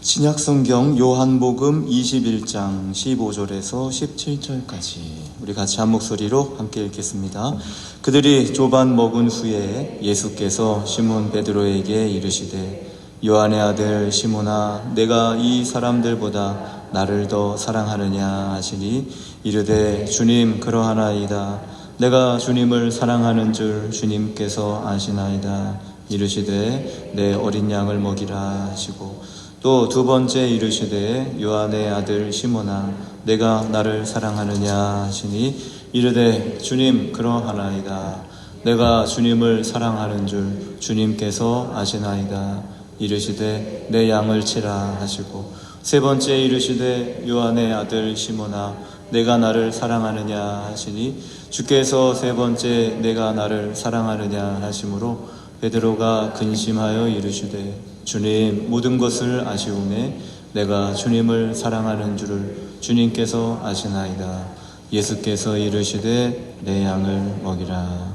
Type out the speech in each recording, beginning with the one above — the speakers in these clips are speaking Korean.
신약성경 요한복음 21장 15절에서 17절까지 우리 같이 한 목소리로 함께 읽겠습니다. 그들이 조반 먹은 후에 예수께서 시몬 베드로에게 이르시되 요한의 아들 시몬아 내가 이 사람들보다 나를 더 사랑하느냐 하시니 이르되 주님 그러하나이다. 내가 주님을 사랑하는 줄 주님께서 아시나이다. 이르시되 내 어린 양을 먹이라 하시고 또 두 번째 이르시되 요한의 아들 시몬아 내가 나를 사랑하느냐 하시니 이르되 주님 그러하나이다. 내가 주님을 사랑하는 줄 주님께서 아시나이다. 이르시되 내 양을 치라 하시고 세 번째 이르시되 요한의 아들 시몬아 내가 나를 사랑하느냐 하시니 주께서 세 번째 내가 나를 사랑하느냐 하시므로 베드로가 근심하여 이르시되 주님 모든 것을 아시오매 내가 주님을 사랑하는 줄을 주님께서 아시나이다. 예수께서 이르시되 내 양을 먹이라.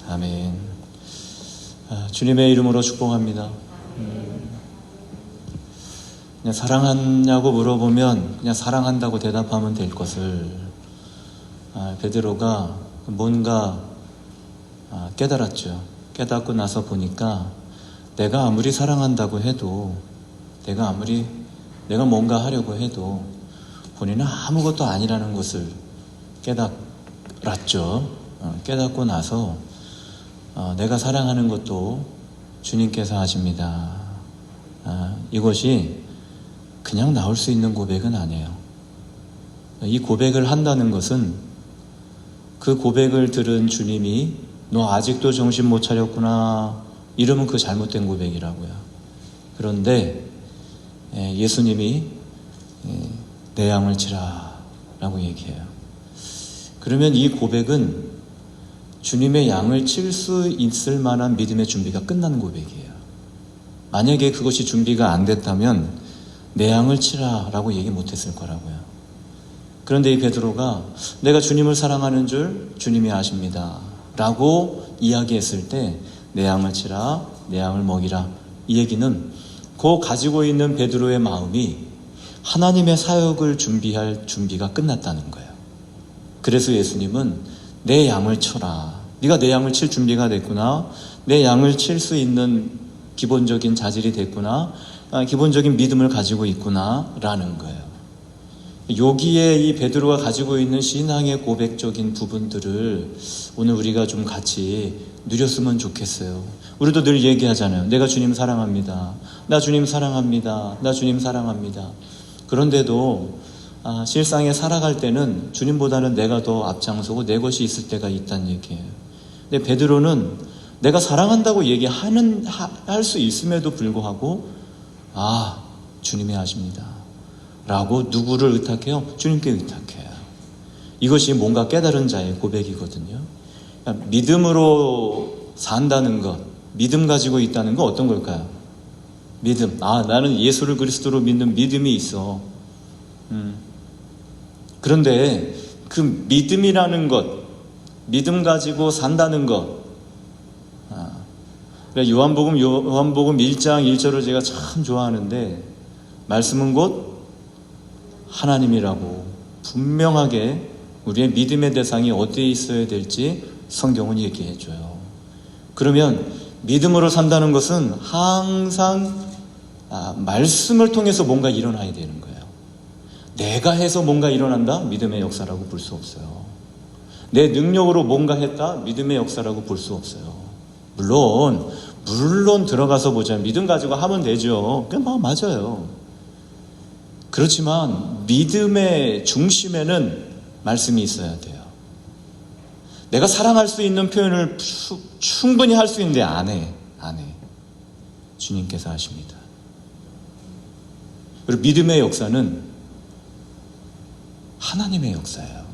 아멘. 주님의 이름으로 축복합니다. 그냥 사랑하냐고 물어보면 그냥 사랑한다고 대답하면 될 것을 베드로가 뭔가 깨달았죠. 깨닫고 나서 보니까 내가 아무리 사랑한다고 해도 내가 뭔가 하려고 해도 본인은 아무것도 아니라는 것을 깨달았죠. 깨닫고 나서 내가 사랑하는 것도 주님께서 하십니다. 이것이 그냥 나올 수 있는 고백은 아니에요. 이 고백을 한다는 것은 그 고백을 들은 주님이 너 아직도 정신 못 차렸구나 이러면 그 잘못된 고백이라고요. 그런데 예수님이 내 양을 치라 라고 얘기해요. 그러면 이 고백은 주님의 양을 칠 수 있을 만한 믿음의 준비가 끝나는 고백이에요. 만약에 그것이 준비가 안 됐다면 내 양을 치라 라고 얘기 못했을 거라고요. 그런데 이 베드로가 내가 주님을 사랑하는 줄 주님이 아십니다 라고 이야기했을 때 내 양을 치라, 내 양을 먹이라. 이 얘기는 그 가지고 있는 베드로의 마음이 하나님의 사역을 준비할 준비가 끝났다는 거예요. 그래서 예수님은 내 양을 쳐라. 네가 내 양을 칠 준비가 됐구나. 내 양을 칠 수 있는 기본적인 자질이 됐구나. 기본적인 믿음을 가지고 있구나 라는 거예요. 여기에 이 베드로가 가지고 있는 신앙의 고백적인 부분들을 오늘 우리가 좀 같이 누렸으면 좋겠어요. 우리도 늘 얘기하잖아요. 내가 주님 사랑합니다. 나 주님 사랑합니다. 나 주님 사랑합니다. 그런데도 실상에 살아갈 때는 주님보다는 내가 더 앞장서고 내 것이 있을 때가 있다는 얘기예요. 근데 베드로는 내가 사랑한다고 할 수 있음에도 불구하고 주님이 아십니다 라고 누구를 의탁해요? 주님께 의탁해요. 이것이 뭔가 깨달은 자의 고백이거든요. 믿음으로 산다는 것, 믿음 가지고 있다는 건 어떤 걸까요? 믿음. 나는 예수를 그리스도로 믿는 믿음이 있어. 그런데 그 믿음이라는 것, 믿음 가지고 산다는 것. 요한복음 1장 1절을 제가 참 좋아하는데 말씀은 곧 하나님이라고 분명하게 우리의 믿음의 대상이 어디에 있어야 될지 성경은 얘기해줘요. 그러면 믿음으로 산다는 것은 항상 말씀을 통해서 뭔가 일어나야 되는 거예요. 내가 해서 뭔가 일어난다? 믿음의 역사라고 볼 수 없어요. 내 능력으로 뭔가 했다? 믿음의 역사라고 볼 수 없어요. 물론 들어가서 보자. 믿음 가지고 하면 되죠. 맞아요. 그렇지만 믿음의 중심에는 말씀이 있어야 돼요. 내가 사랑할 수 있는 표현을 충분히 할 수 있는데 안 해. 주님께서 하십니다. 그리고 믿음의 역사는 하나님의 역사예요.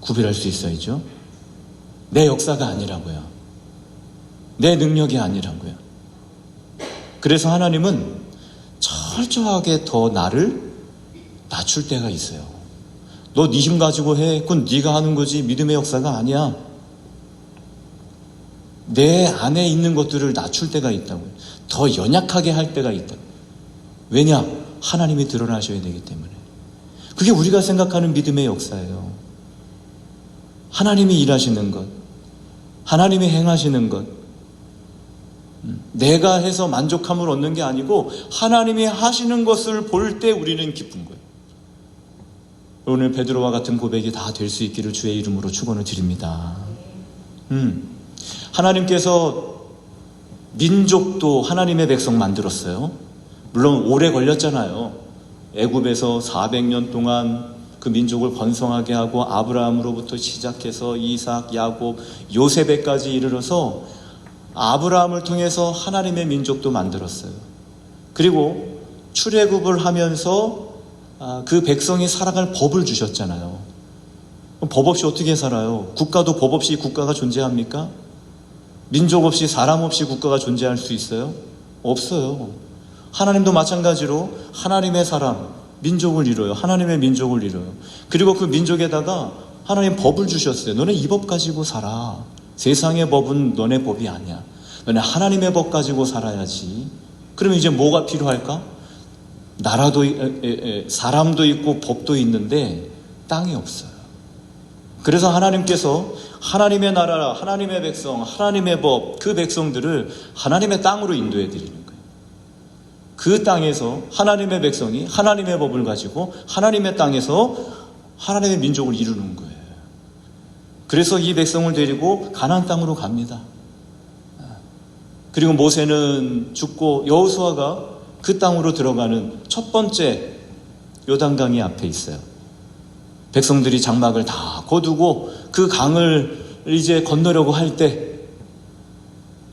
구별할 수 있어야죠. 내 역사가 아니라고요. 내 능력이 아니라고요. 그래서 하나님은 철저하게 더 나를 낮출 때가 있어요. 너 네 힘 가지고 해. 그건 네가 하는 거지 믿음의 역사가 아니야. 내 안에 있는 것들을 낮출 때가 있다고요. 더 연약하게 할 때가 있다고요. 왜냐? 하나님이 드러나셔야 되기 때문에. 그게 우리가 생각하는 믿음의 역사예요. 하나님이 일하시는 것, 하나님이 행하시는 것, 내가 해서 만족함을 얻는 게 아니고 하나님이 하시는 것을 볼 때 우리는 기쁜 거예요. 오늘 베드로와 같은 고백이 다 될 수 있기를 주의 이름으로 축원을 드립니다. 하나님께서 민족도 하나님의 백성 만들었어요. 물론 오래 걸렸잖아요. 애굽에서 400년 동안 그 민족을 번성하게 하고 아브라함으로부터 시작해서 이삭, 야곱, 요셉에까지 이르러서 아브라함을 통해서 하나님의 민족도 만들었어요. 그리고 출애굽을 하면서 그 백성이 살아갈 법을 주셨잖아요. 법 없이 어떻게 살아요? 국가도 법 없이 국가가 존재합니까? 민족 없이 사람 없이 국가가 존재할 수 있어요? 없어요. 하나님도 마찬가지로 하나님의 사람, 민족을 이뤄요. 하나님의 민족을 이뤄요. 그리고 그 민족에다가 하나님 법을 주셨어요. 너네 이 법 가지고 살아. 세상의 법은 너네 법이 아니야. 너네 하나님의 법 가지고 살아야지. 그러면 이제 뭐가 필요할까? 나라도, 사람도 있고 법도 있는데 땅이 없어요. 그래서 하나님께서 하나님의 나라, 하나님의 백성, 하나님의 법, 그 백성들을 하나님의 땅으로 인도해 드리는 거예요. 그 땅에서 하나님의 백성이 하나님의 법을 가지고 하나님의 땅에서 하나님의 민족을 이루는 거예요. 그래서 이 백성을 데리고 가나안 땅으로 갑니다. 그리고 모세는 죽고 여호수아가 그 땅으로 들어가는 첫 번째 요단강이 앞에 있어요. 백성들이 장막을 다 거두고 그 강을 이제 건너려고 할 때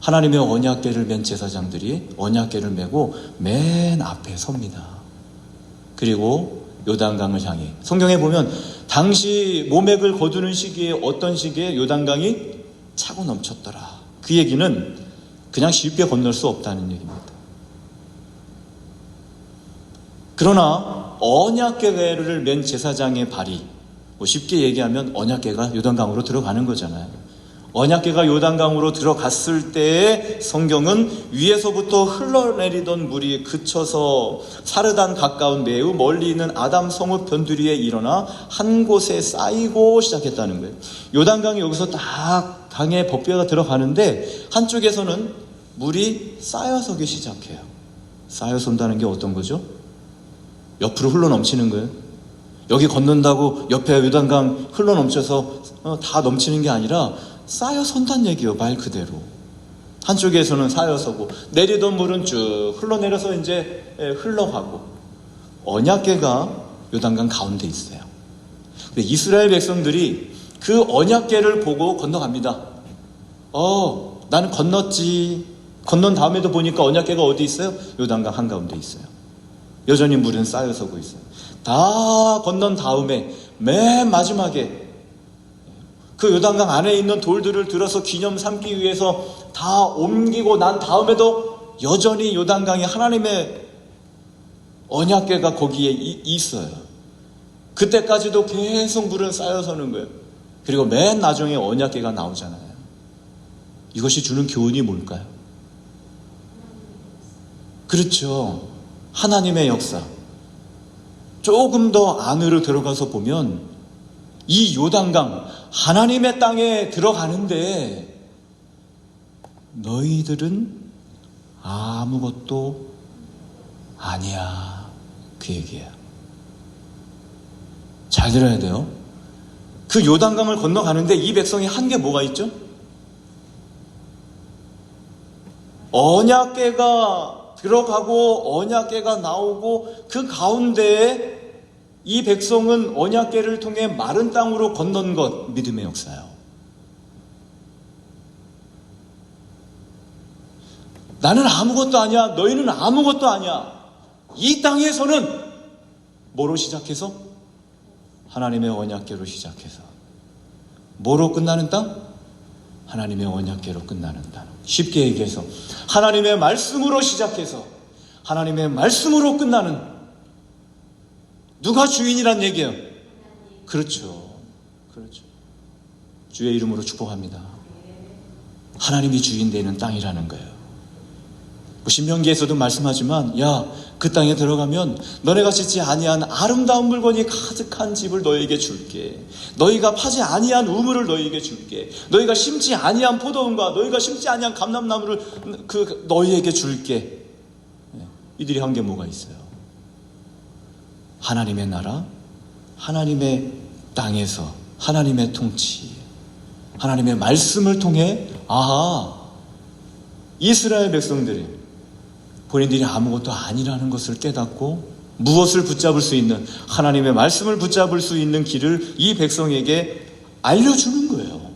하나님의 언약궤를 맨 제사장들이 언약궤를 메고 맨 앞에 섭니다. 그리고 요단강을 향해, 성경에 보면 당시 모맥을 거두는 시기에 어떤 시기에 요단강이 차고 넘쳤더라. 그 얘기는 그냥 쉽게 건널 수 없다는 얘기입니다. 그러나 언약궤를 맨 제사장의 발이, 쉽게 얘기하면 언약궤가 요단강으로 들어가는 거잖아요. 언약궤가 요단강으로 들어갔을 때의 성경은 위에서부터 흘러내리던 물이 그쳐서 사르단 가까운 매우 멀리 있는 아담 성읍 변두리에 일어나 한 곳에 쌓이고 시작했다는 거예요. 요단강이 여기서 딱 강에 법궤가 들어가는데 한쪽에서는 물이 쌓여서기 시작해요. 쌓여서 온다는 게 어떤 거죠? 옆으로 흘러넘치는 거예요. 여기 건넌다고 옆에 요단강 흘러넘쳐서 다 넘치는 게 아니라 쌓여선다는 얘기예요. 말 그대로. 한쪽에서는 쌓여서고 내리던 물은 쭉 흘러내려서 이제 흘러가고 언약궤가 요단강 가운데 있어요. 근데 이스라엘 백성들이 그 언약궤를 보고 건너갑니다. 나는 건넜지. 건넌 다음에도 보니까 언약궤가 어디 있어요? 요단강 한가운데 있어요. 여전히 물은 쌓여서고 있어요. 다 건넌 다음에 맨 마지막에 그 요단강 안에 있는 돌들을 들어서 기념 삼기 위해서 다 옮기고 난 다음에도 여전히 요단강에 하나님의 언약궤가 거기에 있어요. 그때까지도 계속 물은 쌓여서는 거예요. 그리고 맨 나중에 언약궤가 나오잖아요. 이것이 주는 교훈이 뭘까요? 그렇죠. 하나님의 역사. 조금 더 안으로 들어가서 보면 이 요단강 하나님의 땅에 들어가는데 너희들은 아무것도 아니야. 그 얘기예요. 잘 들어야 돼요. 그 요단강을 건너가는데 이 백성이 한 게 뭐가 있죠? 언약궤가 들어가고 언약궤가 나오고 그 가운데에 이 백성은 언약궤를 통해 마른 땅으로 건넌 것, 믿음의 역사예요. 나는 아무것도 아니야. 너희는 아무것도 아니야. 이 땅에서는 뭐로 시작해서? 하나님의 언약궤로 시작해서 뭐로 끝나는 땅? 하나님의 언약궤로 끝나는 땅. 쉽게 얘기해서 하나님의 말씀으로 시작해서 하나님의 말씀으로 끝나는, 누가 주인이란 얘기예요? 그렇죠. 그렇죠. 주의 이름으로 축복합니다. 하나님이 주인 되는 땅이라는 거예요. 신명기에서도 말씀하지만 야, 그 땅에 들어가면 너네가 짓지 아니한 아름다운 물건이 가득한 집을 너희에게 줄게. 너희가 파지 아니한 우물을 너희에게 줄게. 너희가 심지 아니한 포도원과 너희가 심지 아니한 감람나무를 너희에게 줄게. 이들이 한 게 뭐가 있어요? 하나님의 나라, 하나님의 땅에서 하나님의 통치, 하나님의 말씀을 통해 이스라엘 백성들이 본인들이 아무것도 아니라는 것을 깨닫고 무엇을 붙잡을 수 있는, 하나님의 말씀을 붙잡을 수 있는 길을 이 백성에게 알려주는 거예요.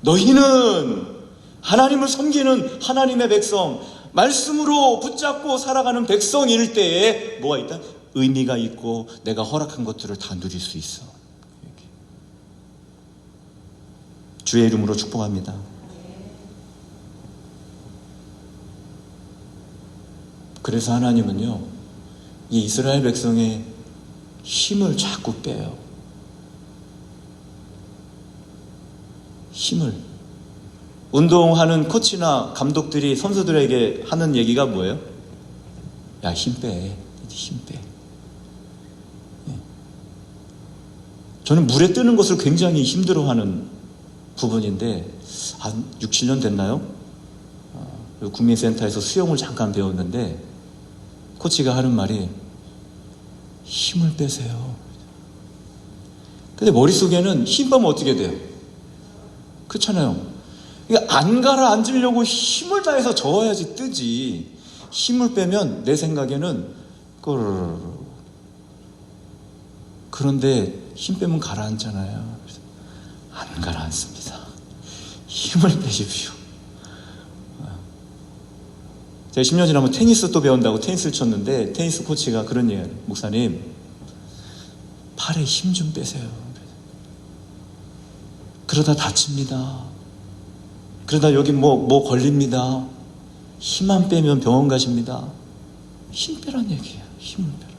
너희는 하나님을 섬기는 하나님의 백성, 말씀으로 붙잡고 살아가는 백성일 때에 뭐가 있다? 의미가 있고 내가 허락한 것들을 다 누릴 수 있어. 주의 이름으로 축복합니다. 그래서 하나님은요, 이 이스라엘 백성의 힘을 자꾸 빼요. 힘을. 운동하는 코치나 감독들이 선수들에게 하는 얘기가 뭐예요? 야, 힘 빼. 힘 빼. 저는 물에 뜨는 것을 굉장히 힘들어하는 부분인데 한 6, 7년 됐나요? 국민센터에서 수영을 잠깐 배웠는데 코치가 하는 말이 힘을 빼세요. 근데 머릿속에는 힘 빼면 어떻게 돼요? 그렇잖아요. 그러니까 안 가라앉으려고 힘을 다해서 저어야지 뜨지. 힘을 빼면 내 생각에는 그런데 힘 빼면 가라앉잖아요. 안 가라앉습니다. 힘을 빼십시오. 제가 10년 지나면 테니스 또 배운다고 테니스를 쳤는데 테니스 코치가 그런 얘기예요. 목사님, 팔에 힘 좀 빼세요. 그러다 다칩니다. 그러다 여기 뭐 걸립니다. 힘 안 빼면 병원 가십니다. 힘 빼란 얘기예요. 힘을 빼라.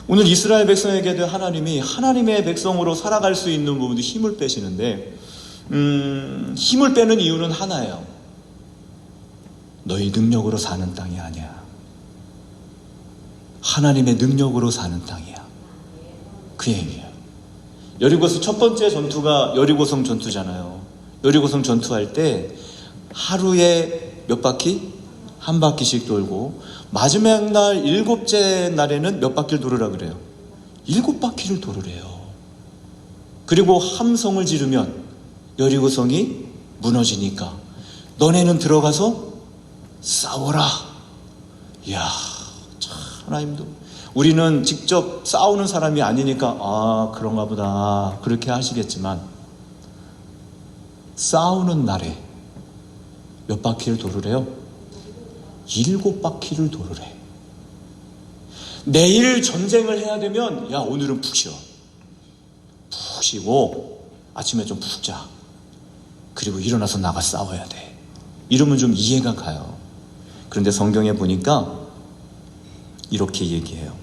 오늘 이스라엘 백성에게도 하나님이 하나님의 백성으로 살아갈 수 있는 부분도 힘을 빼시는데 힘을 빼는 이유는 하나예요. 너희 능력으로 사는 땅이 아니야. 하나님의 능력으로 사는 땅이야. 그 얘기예요. 여리고서 첫 번째 전투가 여리고성 전투잖아요. 여리고성 전투할 때 하루에 몇 바퀴? 한 바퀴씩 돌고 마지막 날 7째 날에는 몇 바퀴를 돌으라 그래요? 7바퀴를 돌으래요. 그리고 함성을 지르면 여리고성이 무너지니까 너네는 들어가서 싸워라. 이야, 참 하나님도 우리는 직접 싸우는 사람이 아니니까 그런가 보다 그렇게 하시겠지만 싸우는 날에 몇 바퀴를 돌으래요? 7바퀴를 돌으래. 내일 전쟁을 해야 되면 야, 오늘은 푹 쉬어. 푹 쉬고 아침에 좀 푹 자. 그리고 일어나서 나가 싸워야 돼. 이러면 좀 이해가 가요. 그런데 성경에 보니까 이렇게 얘기해요.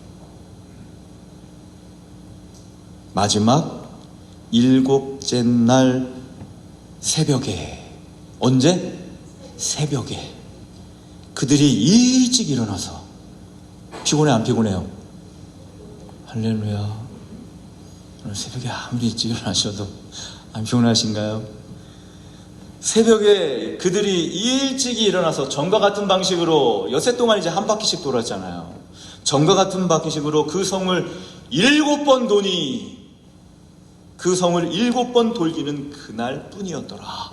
마지막 7째 날 새벽에, 언제? 새벽에 그들이 일찍 일어나서, 피곤해 안 피곤해요? 할렐루야. 오늘 새벽에 아무리 일찍 일어나셔도 안 피곤하신가요? 새벽에 그들이 일찍이 일어나서 전과 같은 방식으로 엿새 동안 이제 한 바퀴씩 돌았잖아요. 전과 같은 방식으로 그 성을 7번 도니 그 성을 7번 돌기는 그날 뿐이었더라.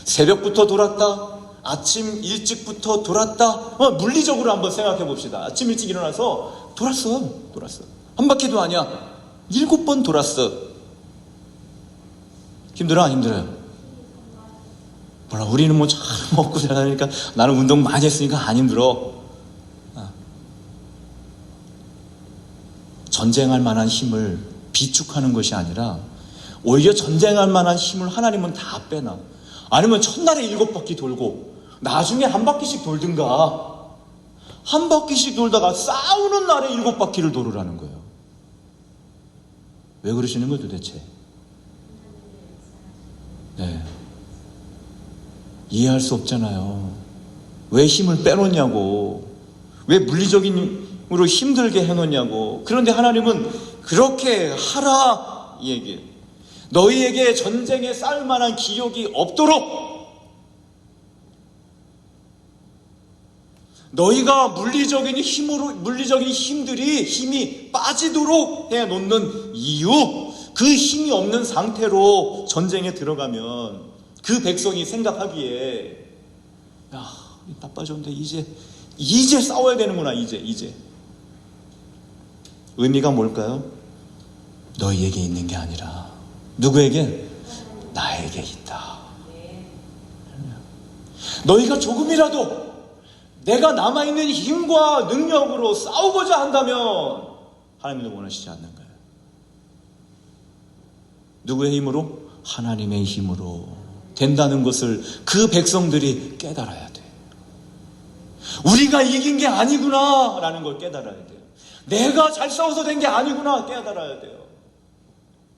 새벽부터 돌았다. 아침 일찍부터 돌았다. 물리적으로 한번 생각해 봅시다. 아침 일찍 일어나서 돌았어. 한 바퀴도 아니야. 7번 돌았어. 힘들어 안 힘들어요? 몰라, 우리는 뭐 잘 먹고 살아가니까 나는 운동 많이 했으니까 안 힘들어. 전쟁할 만한 힘을 비축하는 것이 아니라 오히려 전쟁할 만한 힘을 하나님은 다 빼놔. 아니면 첫날에 7바퀴 돌고 나중에 한 바퀴씩 돌든가, 한 바퀴씩 돌다가 싸우는 날에 7바퀴를 돌으라는 거예요. 왜 그러시는 거예요 도대체? 네. 이해할 수 없잖아요. 왜 힘을 빼놓냐고. 왜 물리적인으로 힘들게 해놓냐고. 그런데 하나님은 그렇게 하라 이 얘기예요. 너희에게 전쟁에 싸울 만한 기력이 없도록, 너희가 물리적인 힘들이 힘이 빠지도록 해 놓는 이유, 그 힘이 없는 상태로 전쟁에 들어가면 그 백성이 생각하기에 야, 나빠졌는데 이제 싸워야 되는구나. 이제 의미가 뭘까요? 너희에게 있는 게 아니라 누구에게? 나에게 있다. 너희가 조금이라도 내가 남아있는 힘과 능력으로 싸우고자 한다면 하나님도 원하시지 않는 거예요. 누구의 힘으로? 하나님의 힘으로 된다는 것을 그 백성들이 깨달아야 돼요. 우리가 이긴 게 아니구나 라는 걸 깨달아야 돼요. 내가 잘 싸워서 된 게 아니구나 깨달아야 돼요.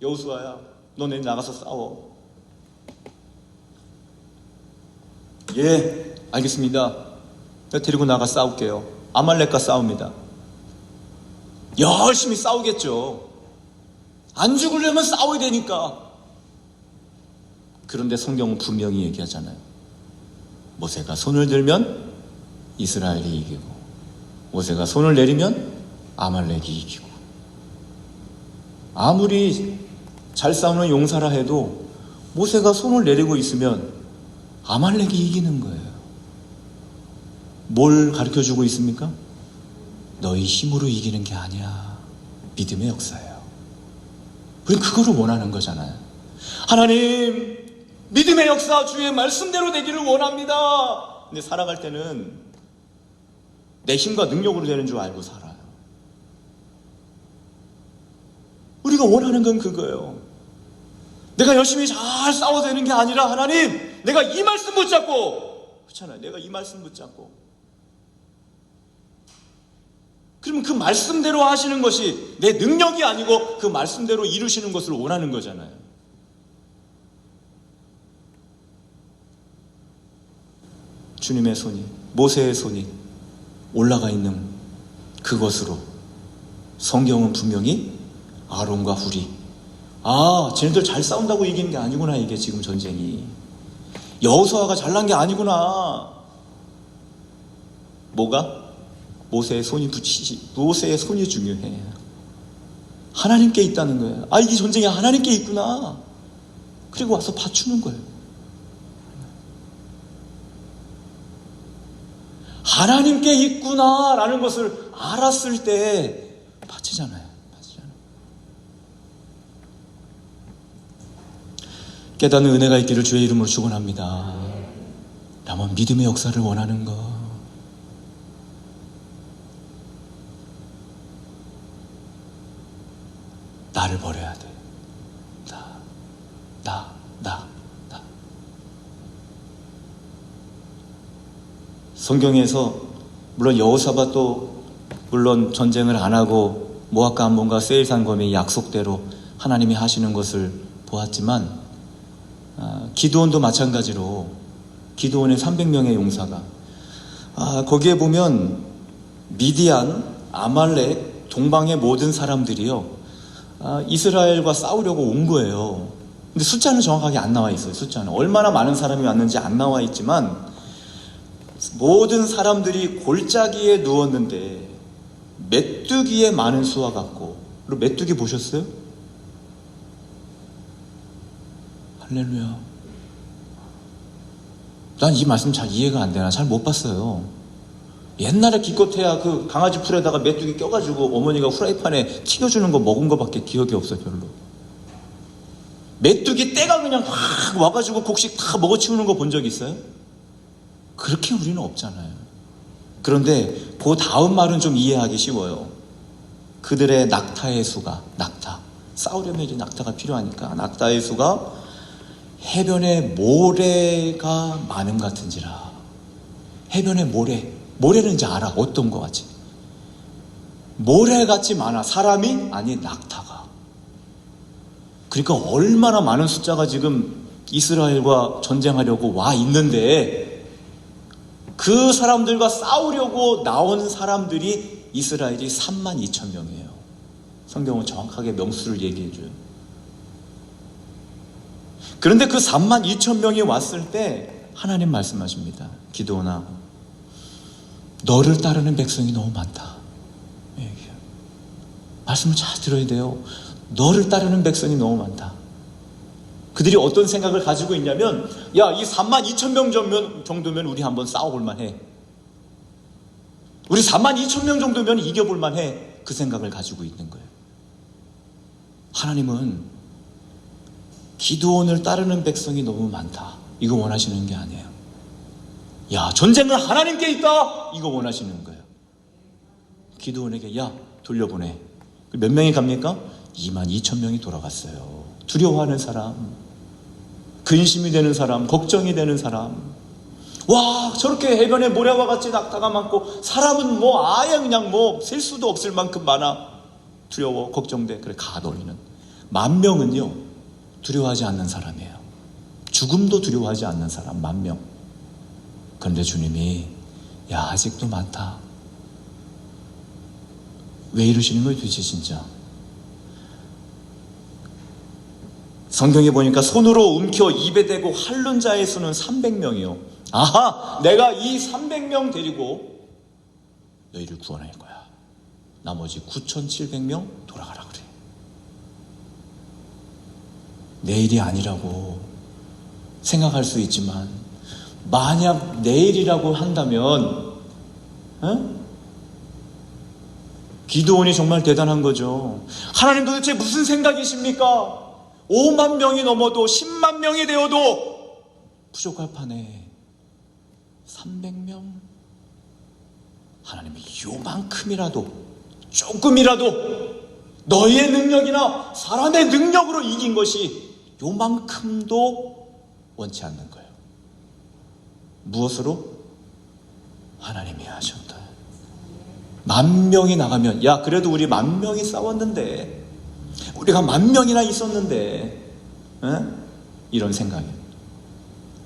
여호수아야, 너 내일 나가서 싸워. 예, 알겠습니다. 데리고 나가 싸울게요. 아말렉과 싸웁니다. 열심히 싸우겠죠. 안 죽으려면 싸워야 되니까. 그런데 성경은 분명히 얘기하잖아요. 모세가 손을 들면 이스라엘이 이기고, 모세가 손을 내리면 아말렉이 이기고. 아무리 잘 싸우는 용사라 해도 모세가 손을 내리고 있으면 아말렉이 이기는 거예요. 뭘 가르쳐주고 있습니까? 너희 힘으로 이기는 게 아니야. 믿음의 역사예요. 우린 그거를 원하는 거잖아요. 하나님, 믿음의 역사 주의 말씀대로 되기를 원합니다. 근데 살아갈 때는 내 힘과 능력으로 되는 줄 알고 살아요. 우리가 원하는 건 그거예요. 내가 열심히 잘 싸워야 되는 게 아니라 하나님, 내가 이 말씀 붙잡고, 그렇잖아요. 내가 이 말씀 붙잡고, 그러면 그 말씀대로 하시는 것이 내 능력이 아니고 그 말씀대로 이루시는 것을 원하는 거잖아요. 주님의 손이, 모세의 손이 올라가 있는 그것으로 성경은 분명히 아론과 훌이, 쟤네들 잘 싸운다고 이기는 게 아니구나. 이게 지금 전쟁이 여호수아가 잘난 게 아니구나. 뭐가? 모세의 손이 중요해. 하나님께 있다는 거예요. 이 전쟁이 하나님께 있구나. 그리고 와서 받추는 거예요. 하나님께 있구나 라는 것을 알았을 때 바치잖아요. 깨닫는 은혜가 있기를 주의 이름으로 축원합니다. 다만 믿음의 역사를 원하는 것, 나를 버려야 돼. 나. 성경에서 물론 여호사밧도 물론 전쟁을 안 하고 모압과 암몬과 세일산 검의 약속대로 하나님이 하시는 것을 보았지만, 기드온도 마찬가지로 기드온의 300명의 용사가 거기에 보면 미디안, 아말렉, 동방의 모든 사람들이요 이스라엘과 싸우려고 온 거예요. 근데 숫자는 정확하게 안 나와 있어요. 숫자는 얼마나 많은 사람이 왔는지 안 나와 있지만 모든 사람들이 골짜기에 누웠는데 메뚜기의 많은 수와 같고, 그리고 메뚜기 보셨어요? 할렐루야. 난 이 말씀 잘 이해가 안 되나, 잘 못 봤어요. 옛날에 기껏해야 그 강아지 풀에다가 메뚜기 껴가지고 어머니가 후라이팬에 튀겨주는 거 먹은 거밖에 기억이 없어요. 별로. 메뚜기 떼가 그냥 확 와가지고 곡식 다 먹어치우는 거 본 적 있어요? 그렇게 우리는 없잖아요. 그런데 그 다음 말은 좀 이해하기 쉬워요. 그들의 낙타의 수가, 싸우려면 이제 낙타가 필요하니까 낙타의 수가 해변에 모래가 많음 같은지라. 해변에 모래는 이제 알아. 어떤 거 같이 모래같이 많아. 사람이? 아니, 낙타가. 그러니까 얼마나 많은 숫자가 지금 이스라엘과 전쟁하려고 와 있는데 그 사람들과 싸우려고 나온 사람들이 이스라엘이 32,000명이에요. 성경은 정확하게 명수를 얘기해줘요. 그런데 그 32,000명이 왔을 때 하나님 말씀하십니다. 기드온아, 너를 따르는 백성이 너무 많다. 말씀을 잘 들어야 돼요. 너를 따르는 백성이 너무 많다. 그들이 어떤 생각을 가지고 있냐면, 야, 이 32,000명 정도면 우리 한번 싸워볼만 해. 우리 42,000명 정도면 이겨볼만 해. 그 생각을 가지고 있는 거예요. 하나님은 기드온을 따르는 백성이 너무 많다, 이거 원하시는 게 아니에요. 야, 전쟁은 하나님께 있다, 이거 원하시는 거예요. 기드온에게 야, 돌려보내. 몇 명이 갑니까? 22,000명이 돌아갔어요. 두려워하는 사람, 근심이 되는 사람, 걱정이 되는 사람. 와, 저렇게 해변에 모래와 같이 낙타가 많고 사람은 아예 그냥 셀 수도 없을 만큼 많아. 두려워, 걱정돼. 그래, 가 너희는. 10,000명은요 두려워하지 않는 사람이에요. 죽음도 두려워하지 않는 사람 10,000명. 그런데 주님이 야, 아직도 많다. 왜 이러시는 거예요 도대체 진짜? 성경에 보니까 손으로 움켜 입에 대고 핥는 자의 수는 300명이요. 아하, 내가 이 300명 데리고 너희를 구원할 거야. 나머지 9,700명 돌아가라 그래. 내일이 아니라고 생각할 수 있지만 만약 내일이라고 한다면 기드온이 정말 대단한 거죠. 하나님 도대체 무슨 생각이십니까? 5만 명이 넘어도 10만 명이 되어도 부족할 판에 300명? 하나님이 요만큼이라도, 조금이라도 너희의 능력이나 사람의 능력으로 이긴 것이 요만큼도 원치 않는 거예요. 무엇으로? 하나님이 하셨다. 10,000명이 나가면, 야, 그래도 우리 10,000명이 싸웠는데, 우리가 10,000명이나 있었는데, 이런 생각이에요.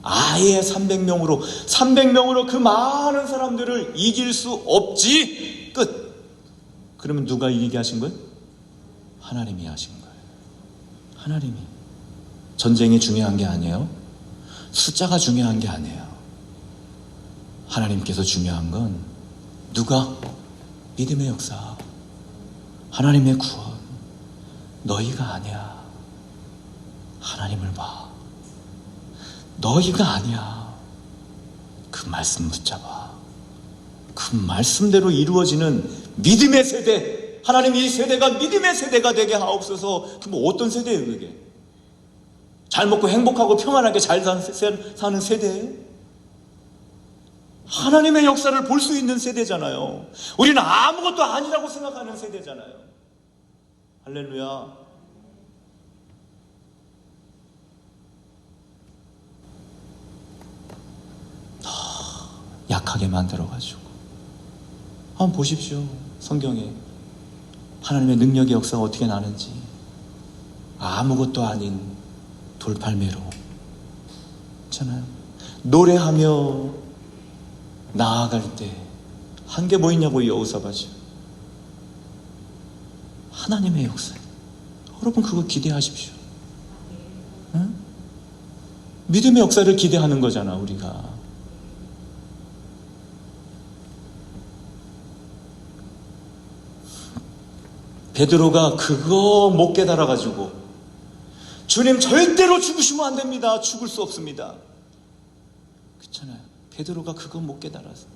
아예 300명으로 그 많은 사람들을 이길 수 없지. 끝. 그러면 누가 이기게 하신 거예요? 하나님이 하신 거예요. 하나님이. 전쟁이 중요한 게 아니에요. 숫자가 중요한 게 아니에요. 하나님께서 중요한 건 누가? 믿음의 역사, 하나님의 구원. 너희가 아니야. 하나님을 봐. 너희가 아니야. 그 말씀 붙잡아. 그 말씀대로 이루어지는 믿음의 세대. 하나님 이 세대가 믿음의 세대가 되게 하옵소서. 그럼 어떤 세대예요 그게? 잘 먹고 행복하고 평안하게 잘 사는 세대예요? 하나님의 역사를 볼 수 있는 세대잖아요. 우리는 아무것도 아니라고 생각하는 세대잖아요. 할렐루야. 약하게 만들어가지고 한번 보십시오. 성경에 하나님의 능력의 역사가 어떻게 나는지. 아무것도 아닌 돌팔매로 있잖아요. 노래하며 나아갈 때 한 게 뭐 있냐고 여호사밧이. 하나님의 역사. 여러분 그거 기대하십시오. 응? 믿음의 역사를 기대하는 거잖아 우리가. 베드로가 그거 못 깨달아가지고 주님 절대로 죽으시면 안 됩니다. 죽을 수 없습니다. 그렇잖아요. 베드로가 그거 못 깨달아서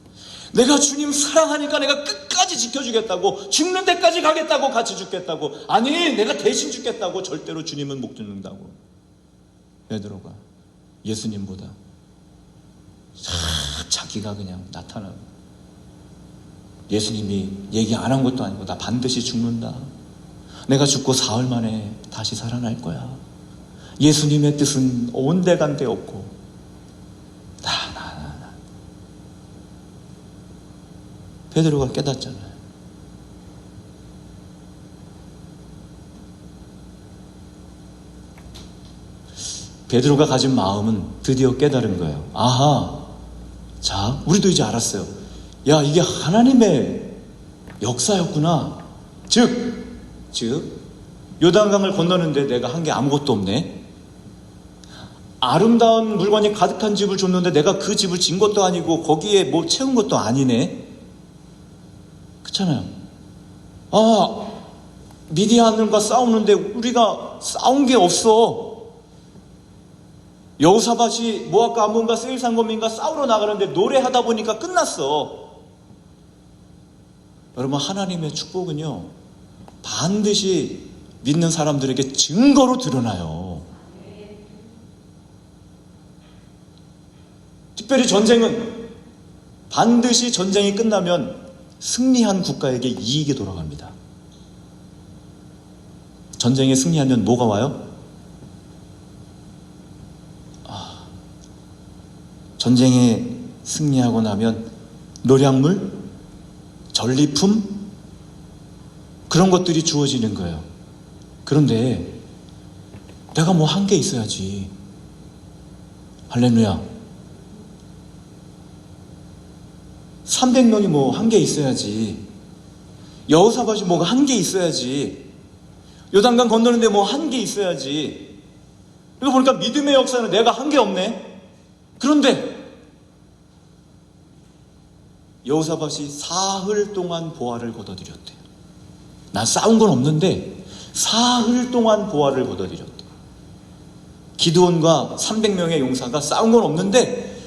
내가 주님 사랑하니까 내가 끝까지 지켜주겠다고, 죽는 데까지 가겠다고, 같이 죽겠다고, 아니 내가 대신 죽겠다고, 절대로 주님은 못 죽는다고. 베드로가 예수님보다 자기가 그냥 나타나고, 예수님이 얘기 안 한 것도 아니고 나 반드시 죽는다, 내가 죽고 사흘 만에 다시 살아날 거야, 예수님의 뜻은 온데간데 없고 나 베드로가 깨닫잖아요. 베드로가 가진 마음은 드디어 깨달은 거예요. 아하, 자, 우리도 이제 알았어요. 야, 이게 하나님의 역사였구나. 즉 요단강을 건너는데 내가 한 게 아무것도 없네. 아름다운 물건이 가득한 집을 줬는데 내가 그 집을 진 것도 아니고 거기에 뭐 채운 것도 아니네. 그렇잖아요. 아, 미디안과 싸우는데 우리가 싸운 게 없어. 여호사밧이 모압과 암몬과 세일 상검인가 싸우러 나가는데 노래하다 보니까 끝났어. 여러분, 하나님의 축복은요, 반드시 믿는 사람들에게 증거로 드러나요. 특별히 전쟁은 반드시 전쟁이 끝나면 승리한 국가에게 이익이 돌아갑니다. 전쟁에 승리하면 뭐가 와요? 전쟁에 승리하고 나면 노량물, 전리품, 그런 것들이 주어지는 거예요. 그런데 내가 뭐 한 게 있어야지. 할렐루야. 300명이 뭐 한 게 있어야지. 여호사밧이 뭐가 한 게 있어야지. 요단강 건너는데 뭐 한 게 있어야지. 이거 보니까 믿음의 역사는 내가 한 게 없네. 그런데 여호사밧이 사흘 동안 보화를 걷어들였대요. 난 싸운 건 없는데 사흘 동안 보화를 걷어들였대요. 기드온과 300명의 용사가 싸운 건 없는데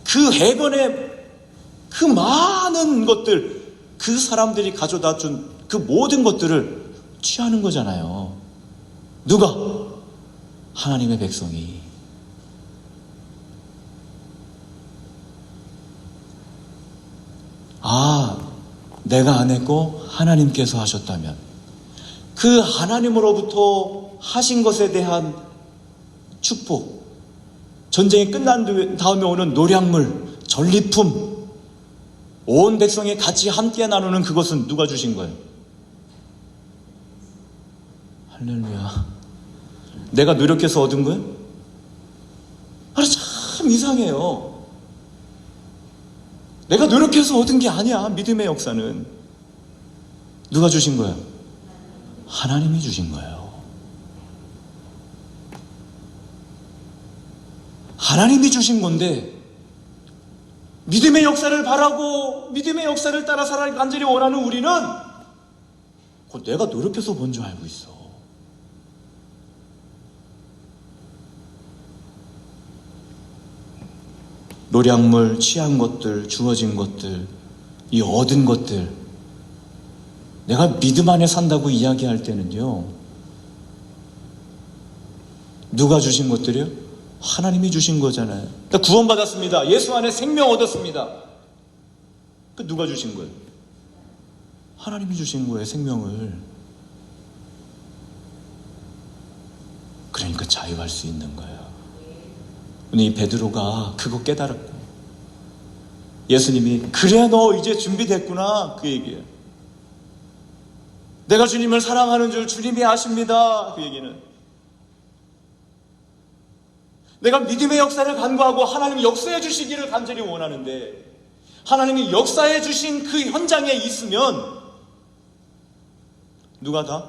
그 해변에 그 많은 것들, 그 사람들이 가져다 준 그 모든 것들을 취하는 거잖아요. 누가? 하나님의 백성이. 아, 내가 안 했고 하나님께서 하셨다면 그 하나님으로부터 하신 것에 대한 축복, 전쟁이 끝난 다음에 오는 노량물, 전리품, 온 백성이 같이 함께 나누는 그것은 누가 주신 거예요? 할렐루야. 내가 노력해서 얻은 거예요? 참 이상해요. 내가 노력해서 얻은 게 아니야. 믿음의 역사는 누가 주신 거예요? 하나님이 주신 거예요. 하나님이 주신 건데 믿음의 역사를 바라고 믿음의 역사를 따라 살아가길 간절히 원하는 우리는 그건 내가 노력해서 본 줄 알고 있어. 노량물, 취한 것들, 주어진 것들, 이 얻은 것들, 내가 믿음 안에 산다고 이야기할 때는요, 누가 주신 것들이요? 하나님이 주신 거잖아요. 나 구원받았습니다. 예수 안에 생명 얻었습니다. 그 누가 주신 거예요? 하나님이 주신 거예요, 생명을. 그러니까 자유할 수 있는 거예요. 이 베드로가 그거 깨달았고 예수님이 그래 너 이제 준비됐구나 그 얘기예요. 내가 주님을 사랑하는 줄 주님이 아십니다. 그 얘기는 내가 믿음의 역사를 간구하고 하나님이 역사해 주시기를 간절히 원하는데 하나님이 역사해 주신 그 현장에 있으면 누가 다?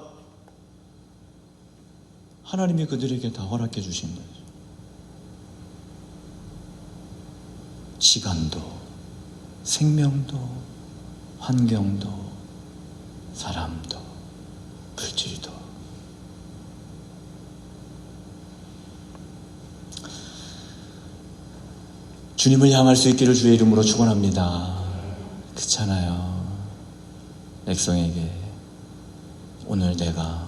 하나님이 그들에게 다 허락해 주신 거예요. 시간도, 생명도, 환경도, 사람도, 물질도. 주님을 향할 수 있기를 주의 이름으로 축원합니다. 그렇잖아요. 백성에게 오늘 내가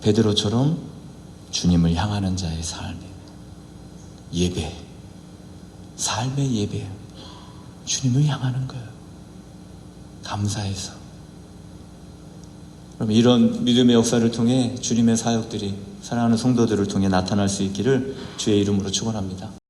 베드로처럼 주님을 향하는 자의 삶, 예배, 삶의 예배, 주님을 향하는 거예요. 감사해서. 그럼 이런 믿음의 역사를 통해 주님의 사역들이 사랑하는 성도들을 통해 나타날 수 있기를 주의 이름으로 축원합니다.